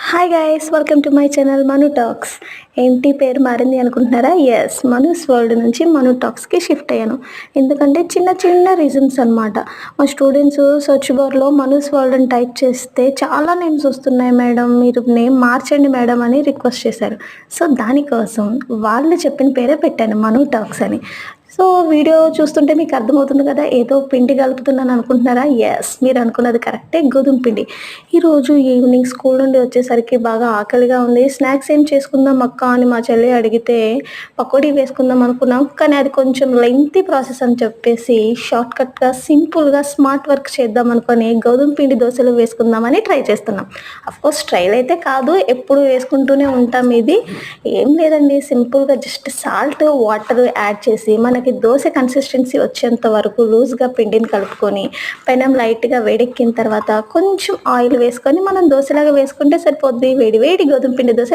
Hi guys, welcome to my channel Manu talks. ఏంటి పేరు మారింది అనుకుంటున్నారా? ఎస్, మనూస్ వరల్డ్ నుంచి మను టాక్స్కి షిఫ్ట్ అయ్యాను. ఎందుకంటే చిన్న చిన్న రీజన్స్ అనమాట. మా స్టూడెంట్స్ సెర్చ్ బార్లో మనూస్ వరల్డ్ అని టైప్ చేస్తే చాలా నేమ్స్ వస్తున్నాయి మేడం, మీరు నేమ్ మార్చండి మేడం అని రిక్వెస్ట్ చేశారు. సో దానికోసం వాళ్ళు చెప్పిన పేరే పెట్టాను, మను టాక్స్ అని. సో వీడియో చూస్తుంటే మీకు అర్థమవుతుంది కదా, ఏదో పిండి కలుపుతున్నాను అనుకుంటున్నారా? ఎస్, మీరు అనుకున్నది కరెక్టే, గోధుమ పిండి. ఈరోజు ఈవినింగ్ స్కూల్ నుండి వచ్చేసరికి బాగా ఆకలిగా ఉంది. స్నాక్స్ ఏం చేసుకుందాం అక్క అని మా చెల్లి అడిగితే పకోడీ వేసుకుందాం అనుకున్నాం. కానీ అది కొంచెం లెంగ్తీ ప్రాసెస్ అని చెప్పేసి షార్ట్కట్గా సింపుల్గా స్మార్ట్ వర్క్ చేద్దాం అనుకొని గోధుమ పిండి దోశలు వేసుకుందామని ట్రై చేస్తున్నాం. అఫ్కోర్స్ ట్రైల్ అయితే కాదు, ఎప్పుడు వేసుకుంటూనే ఉంటాం. ఇది ఏం లేదండి, సింపుల్గా జస్ట్ సాల్ట్ వాటర్ యాడ్ చేసి మనకి దోశ కన్సిస్టెన్సీ వచ్చేంత వరకు లూజ్గా పిండిని కలుపుకొని పెనం లైట్గా వేడెక్కిన తర్వాత కొంచెం ఆయిల్ వేసుకొని మనం దోశలాగా వేసుకుంటే సరిపోద్ది. వేడి వేడి గోధుమ పిండి దోశ